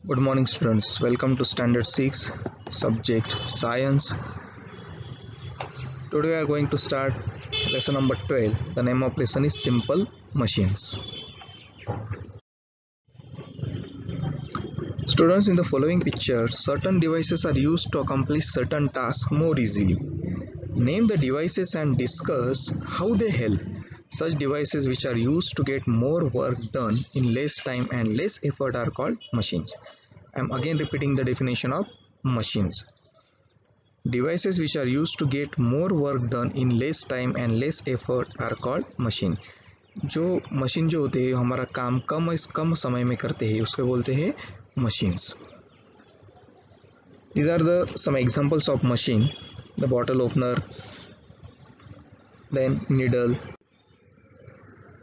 Good morning students, welcome to standard 6 subject science. Today we are going to start lesson number 12. The name of lesson is simple machines. Students, in the following picture, certain devices are used to accomplish certain tasks more easily. Name the devices and discuss how they help. Such devices which are used to get more work done in less time and less effort are called machines. I am again repeating the definition of machines. Devices which are used to get more work done in less time and less effort are called machine. जो machine जो होते हैं हमारा काम कम समय में करते हैं उसको बोलते हैं machines. These are the some examples of machine: the bottle opener, then needle,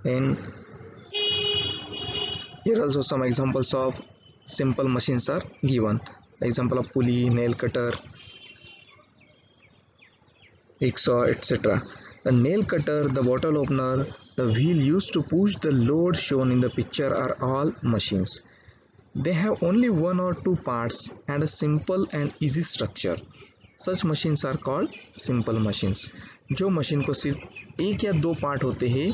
then here also some examples of simple machines are given. The example of pulley, nail cutter, jigsaw, etc. The nail cutter, the bottle opener, the wheel used to push the load shown in the picture are all machines. They have only one or two parts and a simple and easy structure. Such machines are called simple machines. जो machine को सिर्फ एक या दो part होते हैं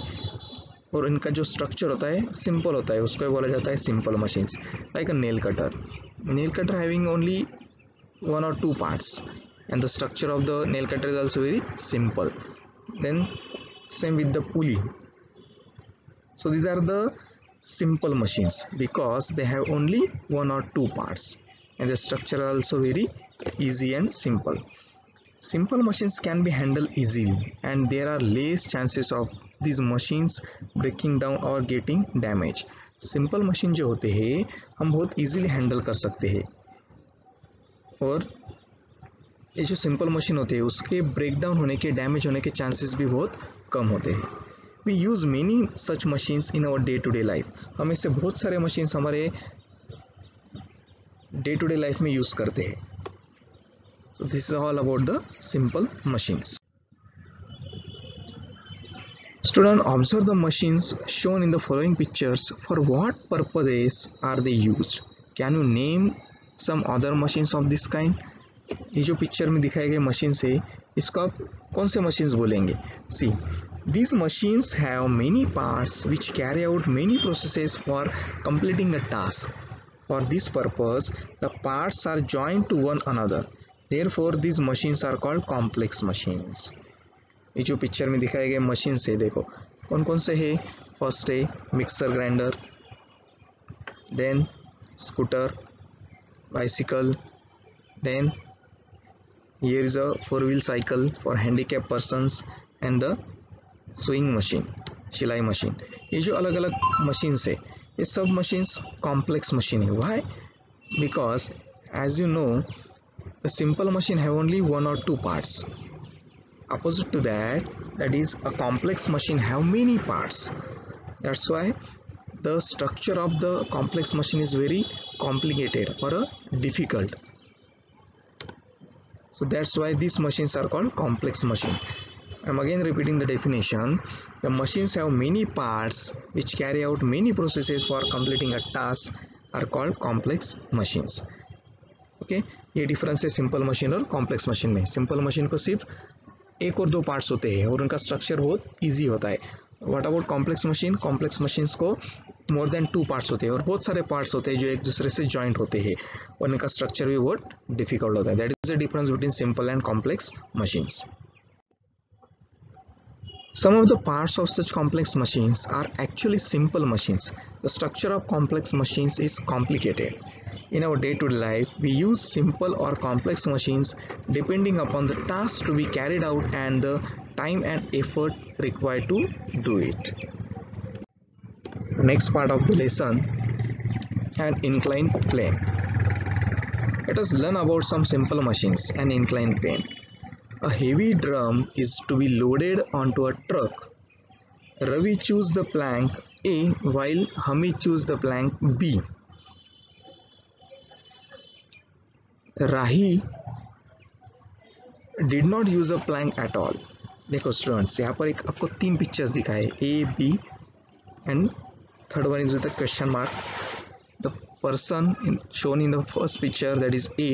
और इनका जो स्ट्रक्चर होता है सिंपल होता है उसको बोला जाता है simple machines. Like a nail cutter having only one or two parts and the structure of the nail cutter is also very simple. Then same with the pulley. So these are the simple machines because they have only one or two parts and the structure are also very easy and simple. Simple machines can be handled easily and there are less chances of these machines breaking down or getting damaged. Simple machine जो होते हैं हम बहुत easily handle कर सकते हैं और ये जो सिंपल मशीन होते हैं उसके ब्रेक डाउन होने के डैमेज होने के चांसेस भी बहुत कम होते हैं. We use many such machines in our day to day life. हम इससे बहुत सारे मशीन्स हमारे डे टू डे लाइफ में यूज़ करते हैं. So this is all about the simple machines. Student, observe the machines shown in the following pictures. For what purposes are they used? Can you name some other machines of this kind? ये जो picture में दिखाए गए machine है इसको आप कौन से मशीन्स बोलेंगे? सी, these machines have many parts which carry out many processes for completing a task. For this purpose, the parts are joined to one another. Therefore, these machines are called complex machines. ये जो picture में दिखाए गए machine है देखो कौन कौन से है. फर्स्ट है mixer grinder, then scooter, bicycle, then here is a four-wheel cycle for handicapped persons and the sewing machine, सिलाई मशीन. ये जो अलग अलग मशीन्स है ये सब मशीन्स कॉम्प्लेक्स मशीन है. Why? Because as you know the simple machine have only one or two parts. Opposite to that is a complex machine have many parts. That's why the structure of the complex machine is very complicated or difficult. So that's why these machines are called complex machine. I'm again repeating the definition. The machines have many parts which carry out many processes for completing a task are called complex machines. Okay, ये difference है simple machine और complex machine में. Simple machine को सिर्फ एक और दो parts होते हैं और उनका स्ट्रक्चर बहुत इजी होता है. What about complex machine? Complex machines को मोर देन टू पार्ट्स होते हैं और बहुत सारे पार्ट्स होते हैं जो एक दूसरे से जॉइंट होते हैं और इनका स्ट्रक्चर भी बहुत डिफिकल्ट होता है. That is the difference between simple and complex machines. Some of the parts of such complex machines are actually simple machines. The structure of complex machines is complicated. In our day-to-day life, we use simple or complex machines depending upon the task to be carried out and the time and effort required to do it. Next part of the lesson, an inclined plane. Let us learn about some simple machines. An inclined plane. A heavy drum is to be loaded onto a truck. Ravi chose the plank A while Hamid chose the plank B. Rahi did not use a plank at all. देखो students यहाँ पर एक आपको तीन pictures दिखाए A, B and third one is with a question mark. The person shown in the first picture, that is A.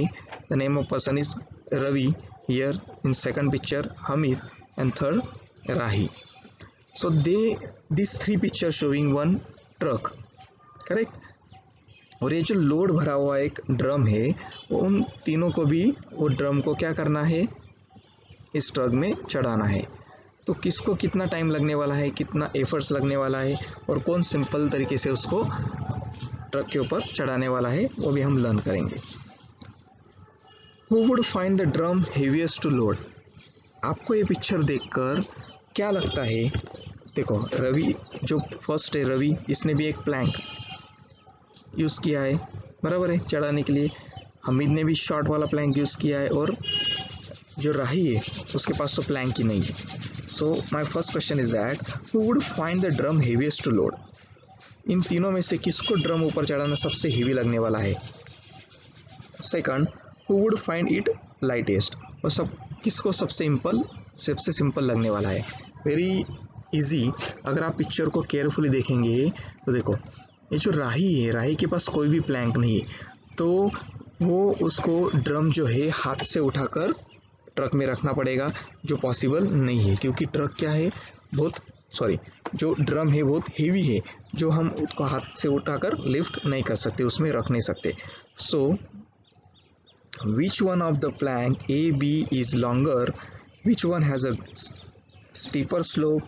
The name of person is Ravi. Here in second picture Hamid, and third Rahi. So these three pictures showing one truck, correct. और ये जो load भरा हुआ एक drum है वो उन तीनों को भी वो ड्रम को क्या करना है, इस ट्रक में चढ़ाना है. तो किसको कितना टाइम लगने वाला है, कितना एफर्ट्स लगने वाला है, और कौन सिंपल तरीके से उसको ट्रक के ऊपर चढ़ाने वाला है, वो भी हम लर्न करेंगे. Who would find the drum heaviest to load? आपको ये पिक्चर देखकर क्या लगता है? देखो रवि जो फर्स्ट है रवि, इसने भी एक प्लैंक यूज़ किया है, बराबर है, चढ़ाने के लिए. हमीद ने भी शॉर्ट वाला प्लैंक यूज़ किया है, और जो राही है उसके पास तो प्लैंक ही नहीं है. So my first question is that who would find the drum heaviest to load? इन तीनों में से किसको ड्रम ऊपर चढ़ाना सबसे हेवी लगने वाला है? Second, who would find it lightest? और किसको सबसे सिंपल लगने वाला है? Very easy. अगर आप पिक्चर को केयरफुली देखेंगे तो देखो ये जो राही है, राही के पास कोई भी प्लैंक नहीं है, तो वो उसको ड्रम जो है हाथ से उठाकर ट्रक में रखना पड़ेगा, जो पॉसिबल नहीं है, क्योंकि ट्रक क्या है, जो ड्रम है बहुत हेवी है, जो हम उसको हाथ से उठाकर लिफ्ट नहीं कर सकते, उसमें रख नहीं सकते. सो which one of the plank A, B is longer? Which one has a steeper slope?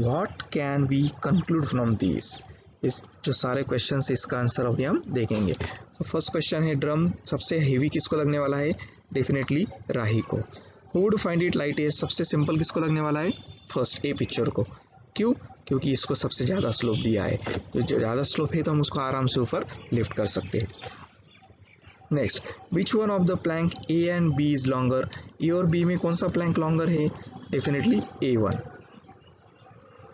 What can we conclude from these? इस जो सारे क्वेश्चन से इसका आंसर अभी हम देखेंगे. तो फर्स्ट क्वेश्चन है ड्रम सबसे हेवी किसको लगने वाला है? डेफिनेटली राही को. Who would find it lightest? सबसे सिंपल किसको लगने वाला है? फर्स्ट ए पिक्चर को. क्यों? क्योंकि इसको सबसे ज़्यादा स्लोप दिया है, तो जो ज़्यादा स्लोप है तो हम उसको आराम से ऊपर लिफ्ट कर सकते हैं. Next, which one of the plank A and B is longer? A और बी में कौन सा प्लैंक लॉन्गर है? Definitely A1.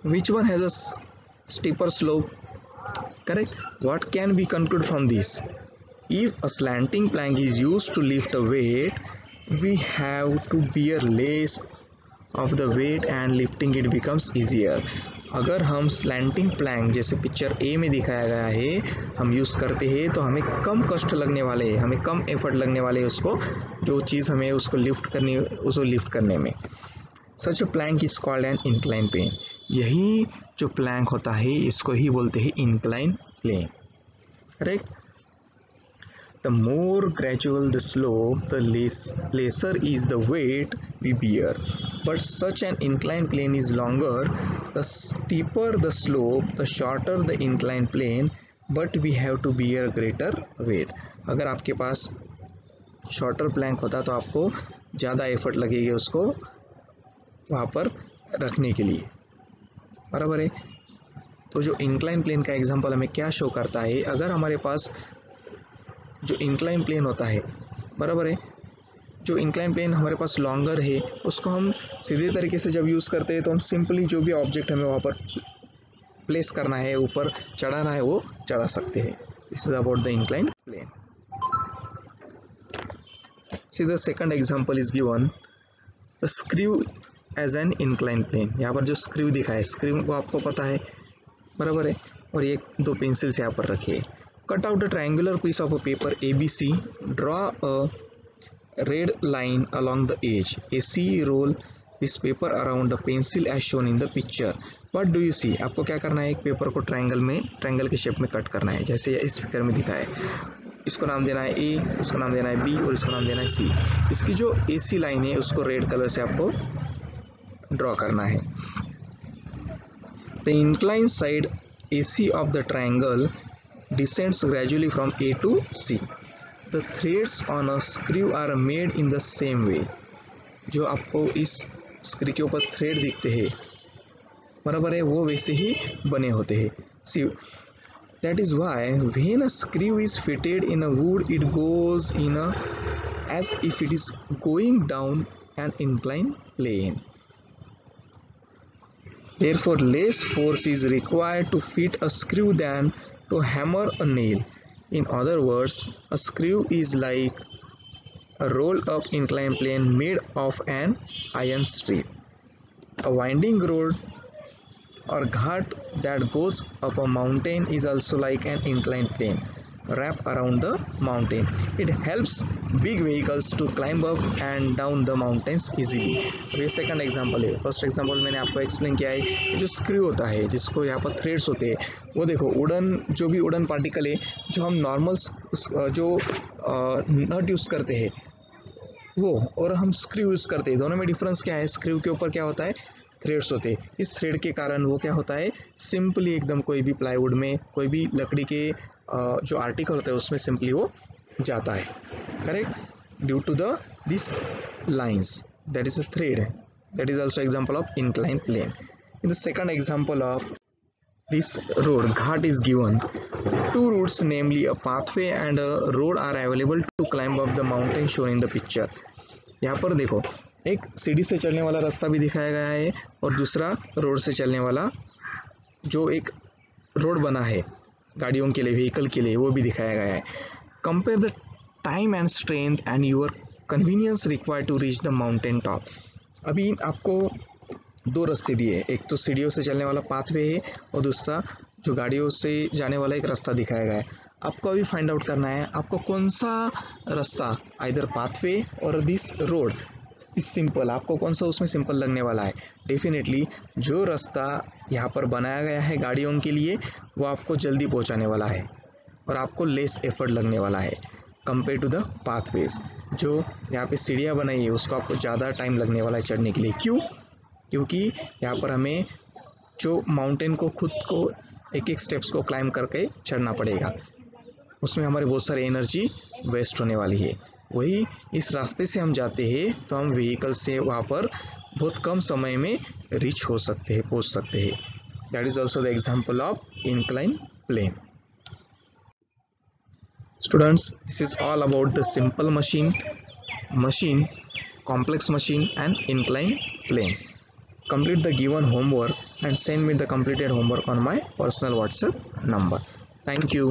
Which one has a steeper slope? Correct. What can be concluded from this? If a slanting plank is used to lift a weight, we have to bear less of the weight and lifting it becomes easier. अगर हम slanting plank जैसे picture A में दिखाया गया है हम use करते हैं तो हमें कम कष्ट लगने वाले हैं, हमें कम एफर्ट लगने वाले हैं उसको, जो चीज़ हमें उसको लिफ्ट करने में. Such a plank is called an incline plane. यही जो प्लैंक होता है इसको ही बोलते हैं incline plane. Correct. The more gradual the slope, the lesser is the weight we bear. But such an inclined plane is longer. The steeper the slope, the shorter the inclined plane, but we have to bear greater weight. अगर आपके पास shorter Planck होता तो आपको ज़्यादा effort लगेगी उसको वहाँ पर रखने के लिए, बराबर है. तो जो इंक्लाइन प्लेन का एग्जांपल हमें क्या शो करता है, अगर हमारे पास जो इंक्लाइन प्लेन होता है, बराबर है, जो इंक्लाइन प्लेन हमारे पास लॉन्गर है उसको हम सीधे तरीके से जब यूज़ करते हैं तो हम सिंपली जो भी ऑब्जेक्ट हमें वहाँ पर प्लेस करना है, ऊपर चढ़ाना है, वो चढ़ा सकते हैं. This is about the incline plane. See the second example is given the screw as an incline plane. यहाँ पर जो स्क्रू दिखा है, स्क्रू को आपको पता है, बराबर है, और ये दो पेंसिल्स यहाँ पर रखिए. Cut out a triangular piece of a paper ABC. Draw a red line along the edge. AC roll this paper around the pencil as shown in the picture. What do you see? आपको क्या करना है, एक paper को triangle के shape में cut करना है, जैसे इस फिगर में दिखा है. इसको नाम देना है A, इसको नाम देना है B और इसको नाम देना है C. इसकी जो AC लाइन है उसको रेड कलर से आपको ड्रॉ करना है. The inclined side AC of the triangle descends gradually from A to C. The threads on a screw are made in the same way. जो आपको इस स्क्रू के ऊपर थ्रेड दिखते हैं, बराबर है, वो वैसे ही बने होते हैं. See, that is why when a screw is fitted in a wood, it goes in a as if it is going down an inclined plane. Therefore, less force is required to fit a screw than to hammer a nail. In other words, a screw is like a rolled-up inclined plane made of an iron strip. A winding road or ghat that goes up a mountain is also like an inclined plane. wrap around the mountain. It helps big vehicles to climb up and down the mountains easily. ये second example है. First example मैंने आपको explain किया है, जो screw होता है जिसको यहाँ पर थ्रेड्स होते हैं, वो देखो वुडन, जो भी वुडन पार्टिकल है जो हम नॉर्मल जो नट यूज़ करते हैं वो, और हम स्क्रू यूज़ करते हैं, दोनों में डिफरेंस क्या है? स्क्रू के ऊपर क्या होता है? थ्रेड्स होते हैं. इस थ्रेड के कारण वो क्या होता है? सिंपली एकदम कोई भी प्लाईवुड में, कोई भी लकड़ी के जो आर्टिकल होता है उसमें सिंपली वो जाता है. Correct? Due to the this lines, that is a thread. That is also example of incline plane. In the second example of this road, ghat is given. Two routes, namely a pathway and a road, are available to climb up the mountain shown in the picture. यहाँ पर देखो, एक सीढ़ी से चलने वाला रास्ता भी दिखाया गया है और दूसरा रोड से चलने वाला जो एक रोड बना है गाड़ियों के लिए, व्हीकल के लिए, वो भी दिखाया गया है. Compare the time and strength and your convenience required to reach the mountain top. अभी आपको दो रास्ते दिए, एक तो सीढ़ियों से चलने वाला पाथवे है और दूसरा जो गाड़ियों से जाने वाला एक रास्ता दिखाया गया है. आपको अभी फाइंड आउट करना है आपको कौन सा रास्ता, आइदर पाथवे और दिस रोड इज सिंपल, आपको कौन सा उसमें सिंपल लगने वाला है. डेफिनेटली जो रास्ता यहाँ पर बनाया गया है गाड़ियों के लिए वो आपको जल्दी पहुँचाने वाला है और आपको लेस एफर्ट लगने वाला है कंपेयर टू द पाथवेज. जो यहाँ पे सीढ़ियाँ बनाई है उसको आपको ज़्यादा टाइम लगने वाला है चढ़ने के लिए. क्यों? क्योंकि यहाँ पर हमें जो माउंटेन को खुद को एक एक स्टेप्स को क्लाइम करके चढ़ना पड़ेगा, उसमें हमारे बहुत सारी एनर्जी वेस्ट होने वाली है. वही इस रास्ते से हम जाते हैं तो हम व्हीकल से वहाँ पर बहुत कम समय में रीच हो सकते हैं, पहुँच सकते हैं. That is also the example of incline plane. Students, this is all about the simple machine, complex machine and incline plane. Complete the given homework and send me the completed homework on my personal WhatsApp number. Thank you.